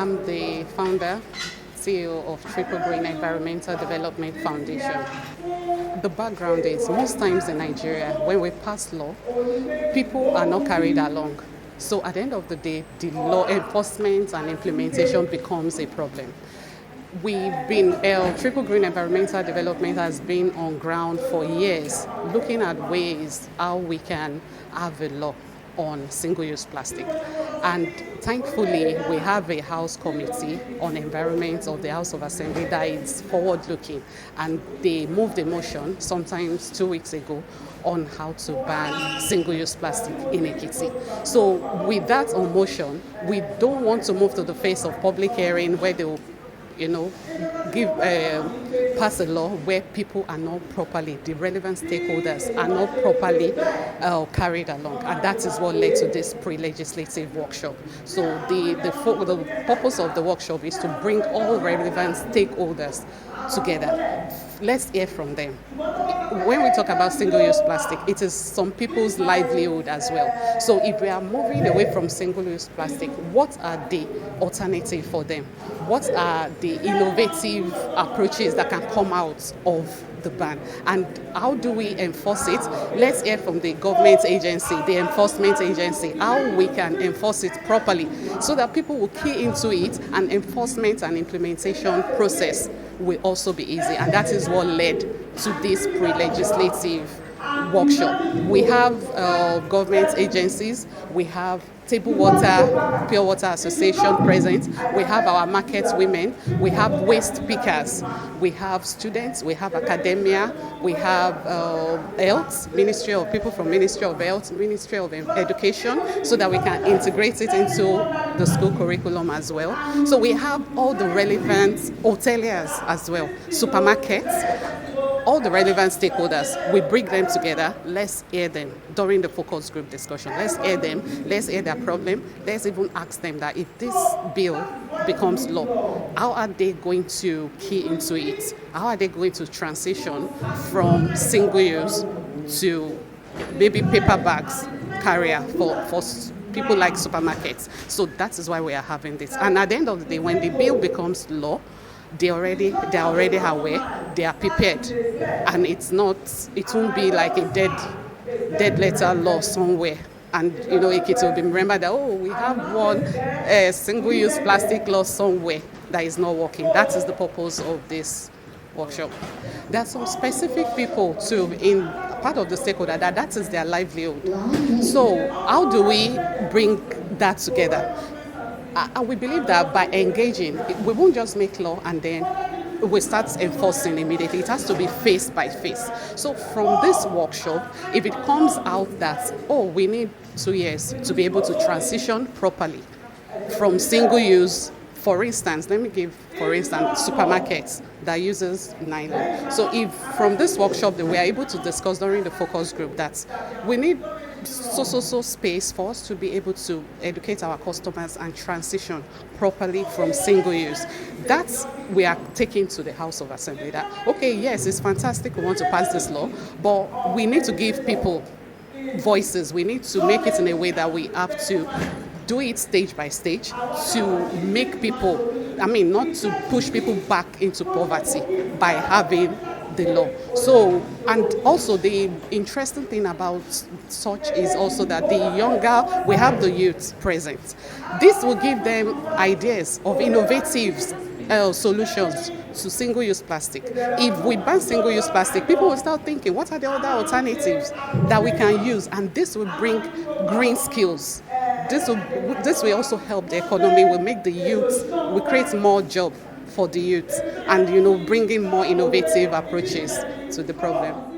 I'm the founder, CEO of Triple Green Environmental Development Foundation. The background is most times in Nigeria, when we pass law, people are not carried along. So at the end of the day, the law enforcement and implementation becomes a problem. Triple Green Environmental Development has been on ground for years, looking at ways how we can have a law on single-use plastic. And thankfully, we have a House Committee on Environment of the House of Assembly that is forward-looking, and they moved a motion sometimes 2 weeks ago on how to ban single-use plastic in Ekiti. So with that on motion, we don't want to move to the phase of public hearing where they will pass a law where people are not properly, the relevant stakeholders are not properly carried along. And that is what led to this pre-legislative workshop. So the purpose of the workshop is to bring all relevant stakeholders together. Let's hear from them. When we talk about single-use plastic, it is some people's livelihood as well. So if we are moving away from single-use plastic, what are the alternatives for them? What are the innovative approaches that can come out of the ban? And how do we enforce it? Let's hear from the government agency, the enforcement agency, how we can enforce it properly so that people will key into it, and enforcement and implementation process will also be easy. And that is what led to this pre-legislative workshop. We have government agencies, we have Table Water, Pure Water Association present, we have our market women, we have waste pickers, we have students, we have academia, we have people from Ministry of Health, Ministry of Education, so that we can integrate it into the school curriculum as well. So we have all the relevant hoteliers as well, supermarkets, all the relevant stakeholders. We bring them together. Let's hear them during the focus group discussion. Let's hear them. Let's hear their problem. Let's even ask them that if this bill becomes law, how are they going to key into it? How are they going to transition from single use to maybe paper bags carrier for people like supermarkets? So that is why we are having this. And at the end of the day, when the bill becomes law, they're already aware, they are prepared, and it won't be like a dead letter law somewhere. And Ekiti will be remembered that we have one single-use plastic law somewhere that is not working. That is the purpose of this workshop. There are some specific people too in part of the stakeholder that is their livelihood. So how do we bring that together? We believe that by engaging, we won't just make law and then we start enforcing immediately. It has to be face by face. So from this workshop, if it comes out that, we need 2 years to be able to transition properly from single use, for instance, supermarkets that uses nylon. So if from this workshop that we are able to discuss during the focus group that we need so space for us to be able to educate our customers and transition properly from single use. That's we are taking to the House of Assembly that, yes, it's fantastic, we want to pass this law, but we need to give people voices. We need to make it in a way that we have to do it stage by stage to make people, not to push people back into poverty by having the law. So, and also the interesting thing about such is also that we have the youth present. This will give them ideas of innovative solutions to single-use plastic. If we ban single-use plastic, people will start thinking, what are the other alternatives that we can use? And this will bring green skills. This will also help the economy, will make the youth, will create more jobs for the youth, and bringing more innovative approaches to the problem.